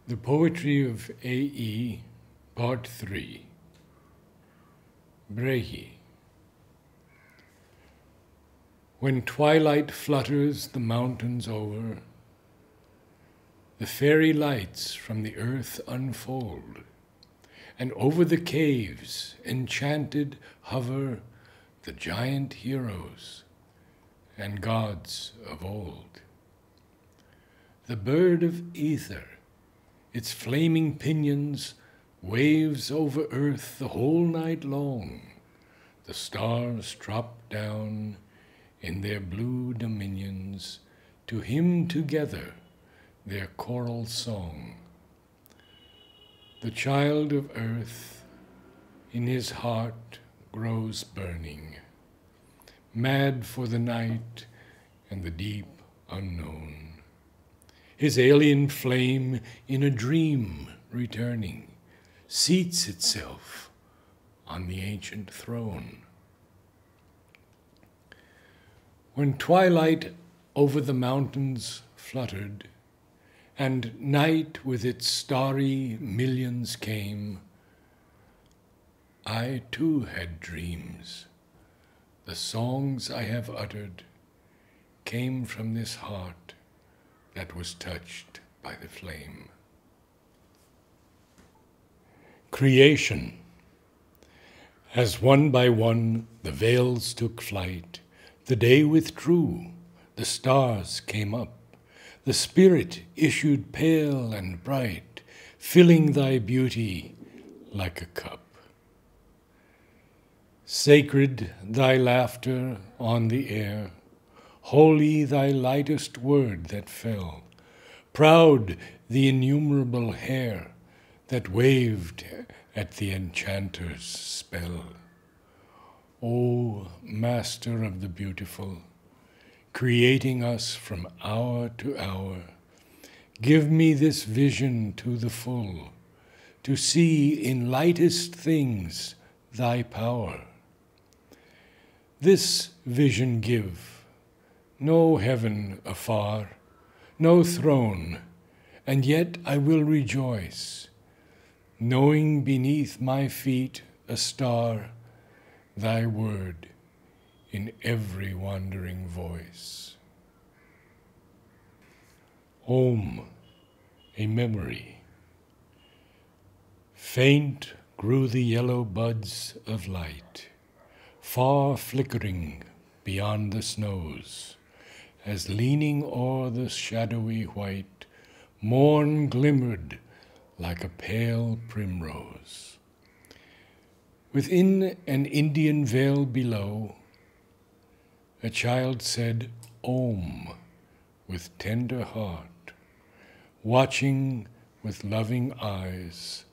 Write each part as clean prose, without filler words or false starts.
The Poetry of A.E., Part 3. Brehi. When twilight flutters the mountains o'er, the fairy lights from the earth unfold, and over the caves, enchanted, hover the giant heroes and gods of old. The bird of ether, its flaming pinions, waves over earth the whole night long. The stars drop down in their blue dominions to hymn together their choral song. The child of earth in his heart grows burning, mad for the night and the deep unknown. His alien flame in a dream returning seats itself on the ancient throne. When twilight over the mountains fluttered, and night with its starry millions came, I too had dreams. The songs I have uttered came from this heart that was touched by the flame. Creation. As one by one the veils took flight, the day withdrew, the stars came up, the spirit issued pale and bright, filling thy beauty like a cup. Sacred thy laughter on the air, holy thy lightest word that fell, proud the innumerable hair that waved at the enchanter's spell. O Master of the beautiful, creating us from hour to hour, give me this vision to the full, to see in lightest things thy power. This vision give, no heaven afar, no throne, and yet I will rejoice, knowing beneath my feet a star, thy word in every wandering voice. Om, a memory. Faint grew the yellow buds of light, far flickering beyond the snows, as leaning o'er the shadowy white, morn glimmered like a pale primrose. Within an Indian vale below, a child said, Om, with tender heart, watching with loving eyes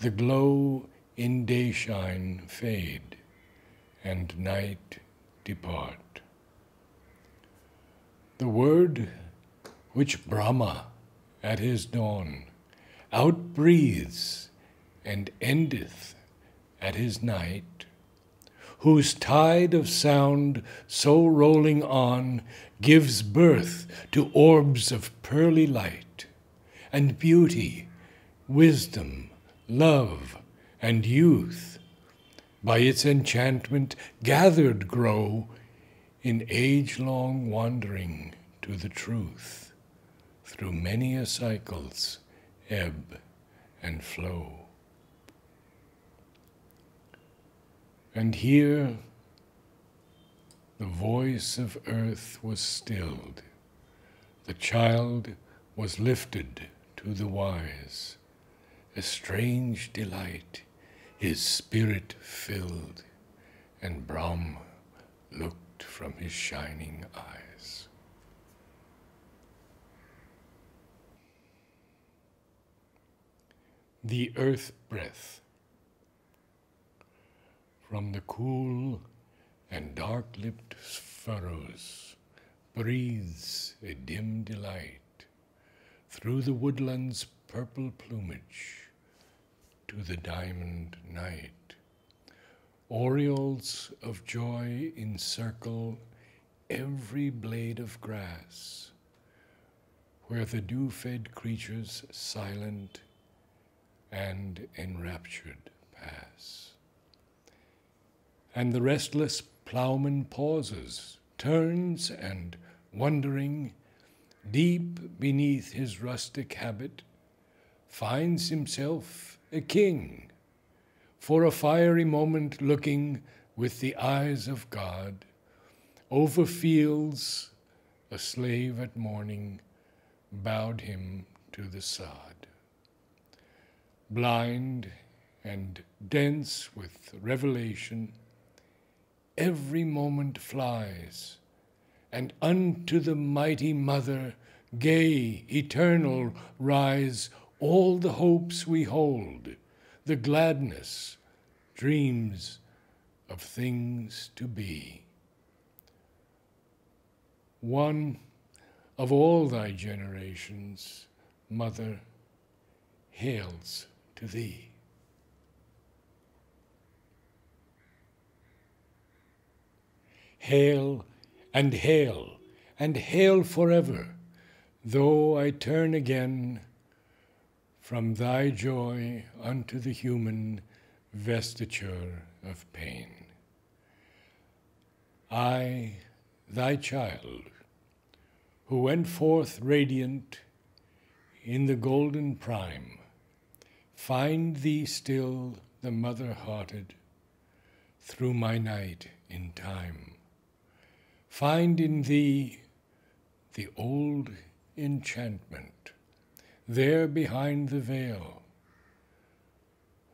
the glow in dayshine fade and night depart. The word which Brahma at his dawn outbreathes and endeth at his night, whose tide of sound so rolling on gives birth to orbs of pearly light, and beauty, wisdom, love, and youth, by its enchantment gathered grow in age-long wandering to the truth, through many a cycle's ebb and flow. And here the voice of earth was stilled, the child was lifted to the wise, a strange delight his spirit filled, and Brahm looked from his shining eyes. The earth breath. From the cool and dark-lipped furrows breathes a dim delight through the woodland's purple plumage to the diamond night. Aureoles of joy encircle every blade of grass, where the dew-fed creatures silent and enraptured pass. And the restless ploughman pauses, turns, and wondering, deep beneath his rustic habit, finds himself a king, for a fiery moment looking with the eyes of God, over fields a slave at morning bowed him to the sod. Blind and dense with revelation, every moment flies, and unto the mighty Mother, gay, eternal, rise all the hopes we hold, the gladness, dreams of things to be. One of all thy generations, Mother, hails to thee. Hail, and hail, and hail forever, though I turn again from thy joy unto the human vestiture of pain. I, thy child, who went forth radiant in the golden prime, find thee still the mother-hearted through my night in time. Find in thee the old enchantment, there behind the veil,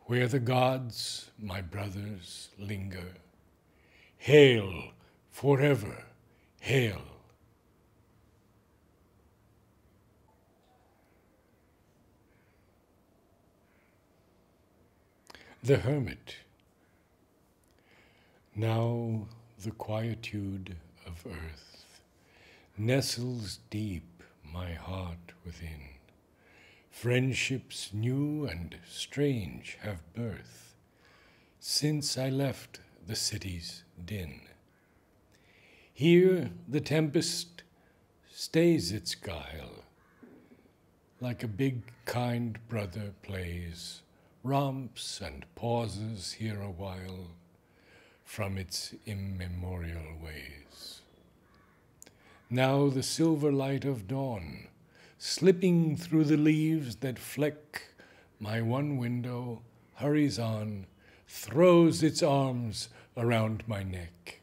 where the gods, my brothers, linger. Hail forever, hail. The hermit. Now the quietude of earth nestles deep my heart within. Friendships new and strange have birth since I left the city's din. Here the tempest stays its guile, like a big kind brother plays, romps and pauses here a while from its immemorial ways. Now the silver light of dawn, slipping through the leaves that fleck my one window, hurries on, throws its arms around my neck.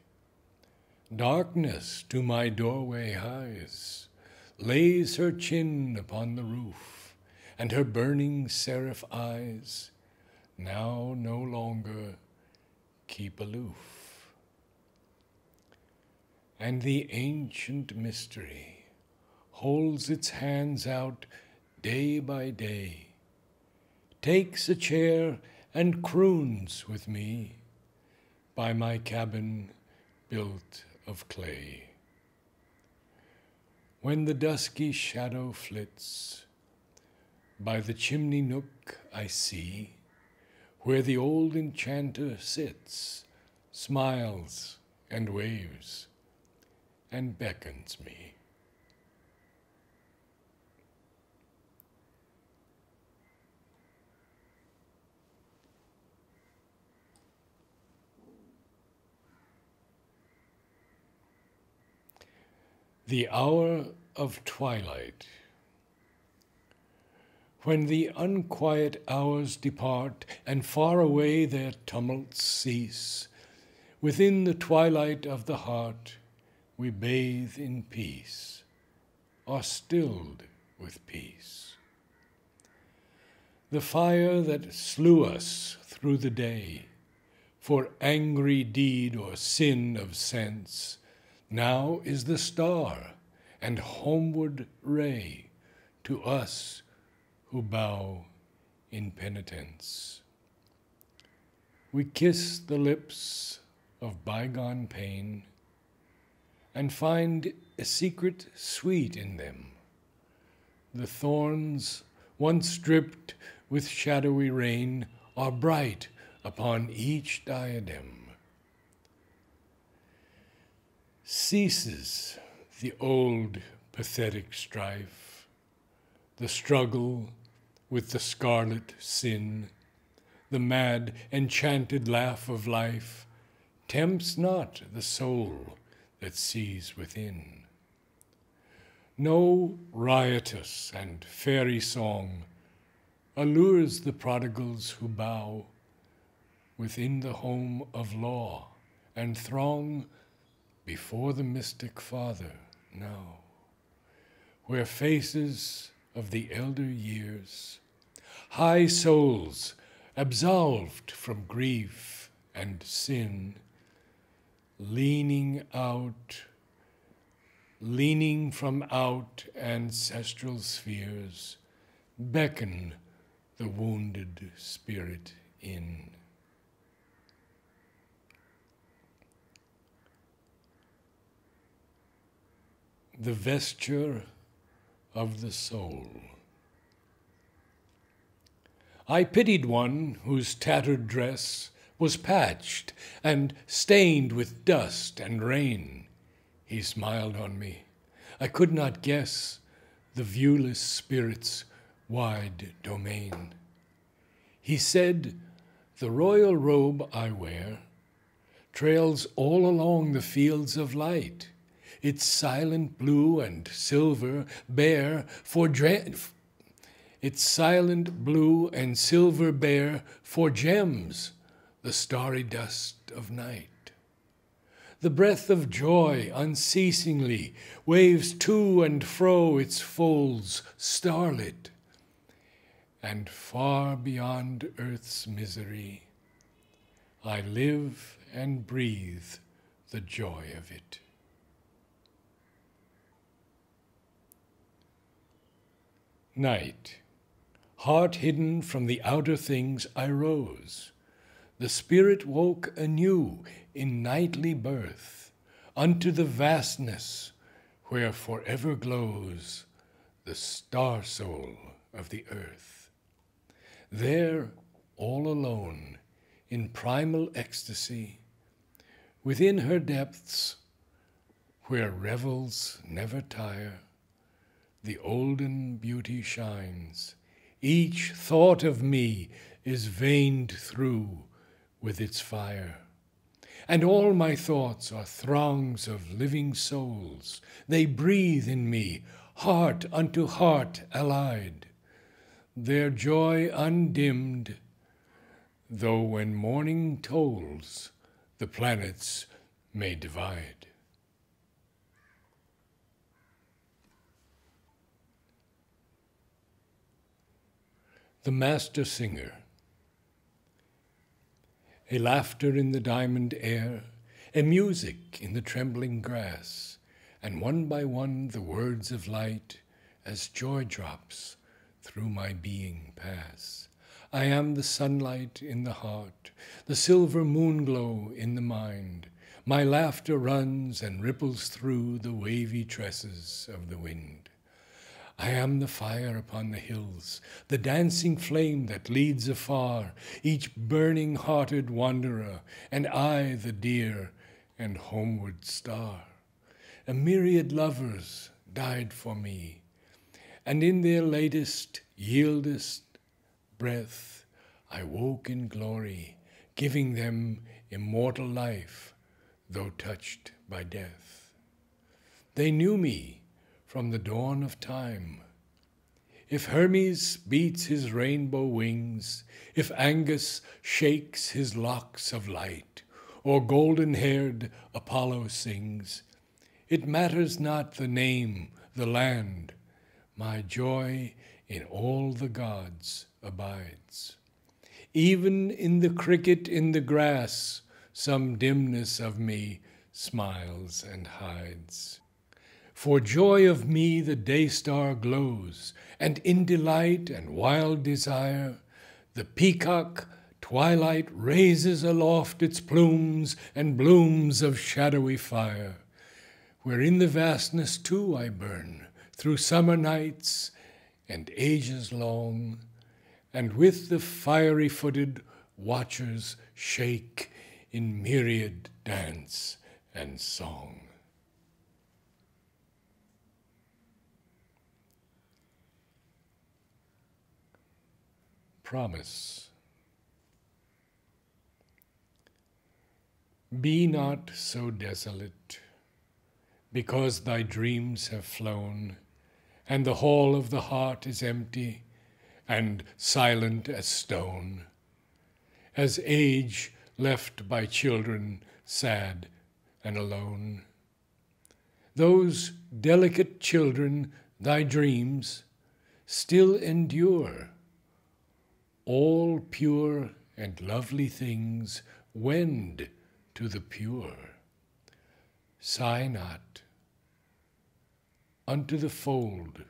Darkness to my doorway hies, lays her chin upon the roof, and her burning seraph eyes now no longer keep aloof. And the ancient mystery holds its hands out day by day, takes a chair and croons with me by my cabin built of clay. When the dusky shadow flits, by the chimney nook I see where the old enchanter sits, smiles and waves and beckons me. The hour of twilight. When the unquiet hours depart, and far away their tumults cease, within the twilight of the heart we bathe in peace, are stilled with peace. The fire that slew us through the day, for angry deed or sin of sense, now is the star and homeward ray to us who bow in penitence. We kiss the lips of bygone pain and find a secret sweet in them. The thorns, once stripped with shadowy rain, are bright upon each diadem. Ceases the old pathetic strife, the struggle with the scarlet sin, the mad, enchanted laugh of life, tempts not the soul that sees within. No riotous and fairy song allures the prodigals who bow within the home of law and throng before the mystic Father now, where faces of the elder years, high souls absolved from grief and sin, leaning from out ancestral spheres, beckon the wounded spirit in. The vesture of the soul. I pitied one whose tattered dress was patched and stained with dust and rain. He smiled on me. I could not guess the viewless spirit's wide domain. He said, "The royal robe I wear trails all along the fields of light. Its silent blue and silver bear for gems, the starry dust of night. The breath of joy unceasingly waves to and fro its folds starlit, and far beyond earth's misery, I live and breathe the joy of it." Night. Heart hidden from the outer things, I rose. The spirit woke anew in nightly birth, unto the vastness where forever glows the star soul of the earth. There, all alone, in primal ecstasy, within her depths, where revels never tire, the olden beauty shines. Each thought of me is veined through with its fire. And all my thoughts are throngs of living souls. They breathe in me, heart unto heart allied. Their joy undimmed, though when morning tolls, the planets may divide. The Master Singer. A laughter in the diamond air, a music in the trembling grass, and one by one the words of light, as joy drops through my being pass. I am the sunlight in the heart, the silver moonglow in the mind. My laughter runs and ripples through the wavy tresses of the wind. I am the fire upon the hills, the dancing flame that leads afar, each burning-hearted wanderer, and I the dear and homeward star. A myriad lovers died for me, and in their latest, yieldest breath I woke in glory, giving them immortal life, though touched by death. They knew me from the dawn of time. If Hermes beats his rainbow wings, if Angus shakes his locks of light, or golden-haired Apollo sings, it matters not the name, the land, my joy in all the gods abides. Even in the cricket in the grass, some dimness of me smiles and hides. For joy of me the day-star glows, and in delight and wild desire, the peacock twilight raises aloft its plumes and blooms of shadowy fire, where in the vastness too I burn, through summer nights and ages long, and with the fiery-footed watchers shake in myriad dance and song. Promise. Be not so desolate, because thy dreams have flown, and the hall of the heart is empty and silent as stone, as age left by children sad and alone. Those delicate children, thy dreams, still endure. All pure and lovely things wend to the pure. Sigh not. Unto the fold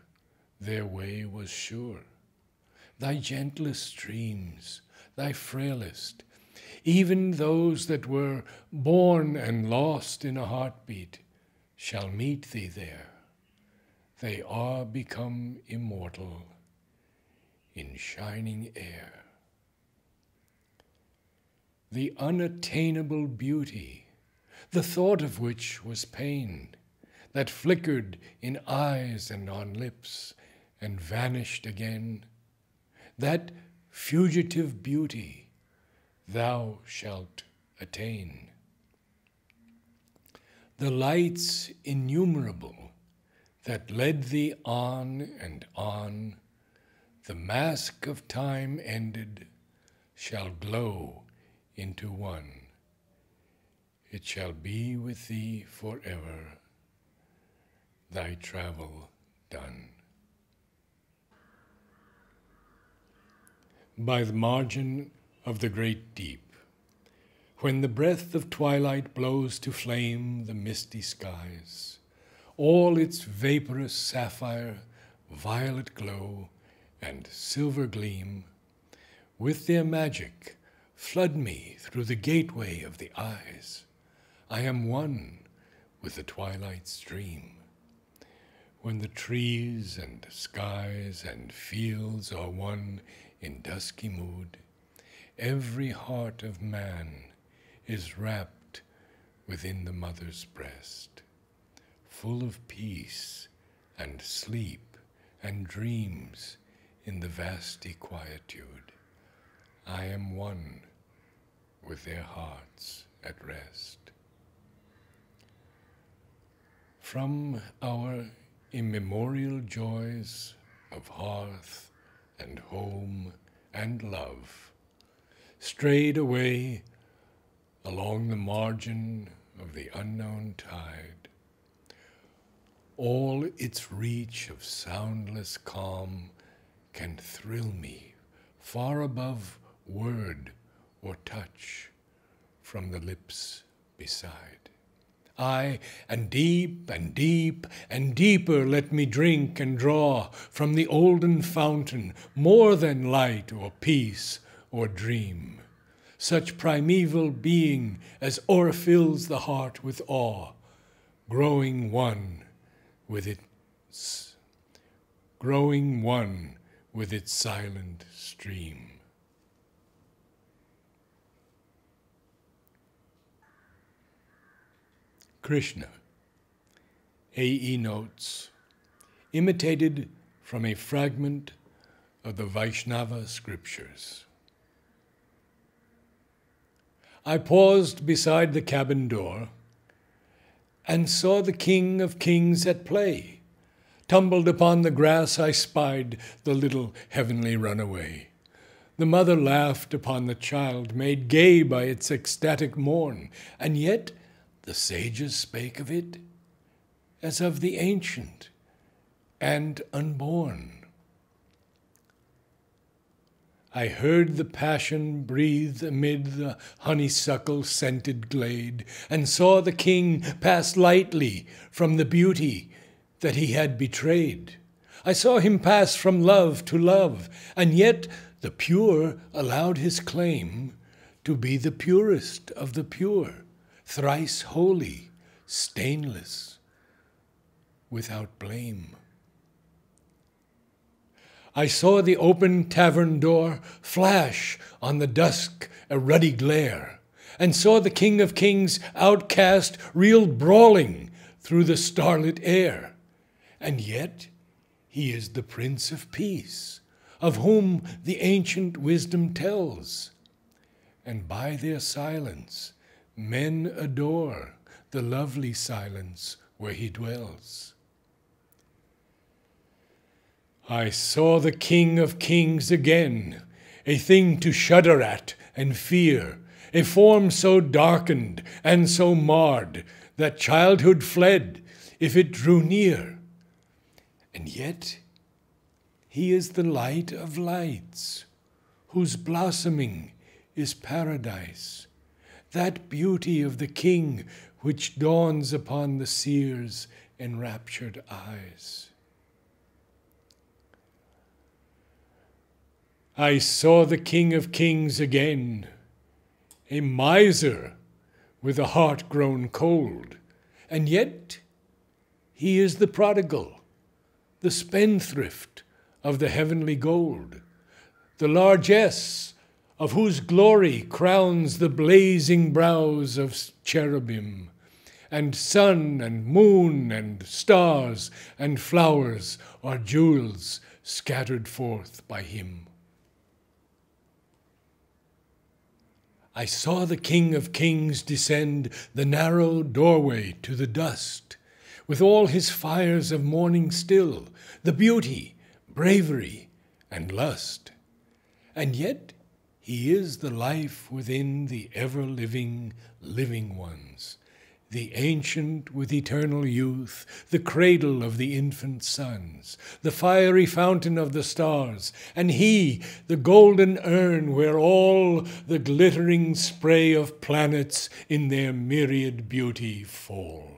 their way was sure. Thy gentlest streams, thy frailest, even those that were born and lost in a heartbeat, shall meet thee there. They are become immortal in shining air. The unattainable beauty, the thought of which was pain, that flickered in eyes and on lips and vanished again, that fugitive beauty thou shalt attain. The lights innumerable that led thee on and on, the mask of time ended, shall glow into one. It shall be with thee forever, thy travel done. By the margin of the great deep, when the breath of twilight blows to flame the misty skies, all its vaporous sapphire, violet glow, and silver gleam, with their magic flood me through the gateway of the eyes. I am one with the twilight stream. When the trees and skies and fields are one in dusky mood, every heart of man is wrapped within the mother's breast, full of peace and sleep and dreams in the vasty quietude. I am one with their hearts at rest. From our immemorial joys of hearth and home and love, strayed away along the margin of the unknown tide, all its reach of soundless calm can thrill me far above word or touch from the lips beside. Aye, and deep and deep and deeper let me drink and draw from the olden fountain more than light or peace or dream, such primeval being as o'erfills the heart with awe, growing one with its silent stream. Krishna, A.E. notes, imitated from a fragment of the Vaishnava scriptures. I paused beside the cabin door and saw the King of Kings at play. Tumbled upon the grass I spied the little heavenly runaway. The mother laughed upon the child, made gay by its ecstatic mourn, and yet the sages spake of it as of the ancient and unborn. I heard the passion breathe amid the honeysuckle-scented glade, and saw the king pass lightly from the beauty that he had betrayed. I saw him pass from love to love, and yet the pure allowed his claim to be the purest of the pure, thrice holy, stainless, without blame. I saw the open tavern door flash on the dusk a ruddy glare, and saw the King of Kings outcast reel brawling through the starlit air. And yet he is the Prince of Peace, of whom the ancient wisdom tells. And by their silence men adore the lovely silence where he dwells. I saw the King of Kings again, a thing to shudder at and fear, a form so darkened and so marred that childhood fled if it drew near. And yet he is the light of lights, whose blossoming is paradise, that beauty of the King which dawns upon the seer's enraptured eyes. I saw the King of Kings again, a miser with a heart grown cold, and yet he is the prodigal, the spendthrift of the heavenly gold, the largesse of whose glory crowns the blazing brows of cherubim, and sun and moon and stars and flowers are jewels scattered forth by him. I saw the King of Kings descend the narrow doorway to the dust, with all his fires of morning still, the beauty, bravery, and lust. And yet he is the life within the ever-living, living ones, the ancient with eternal youth, the cradle of the infant sons, the fiery fountain of the stars, and he, the golden urn where all the glittering spray of planets in their myriad beauty fall.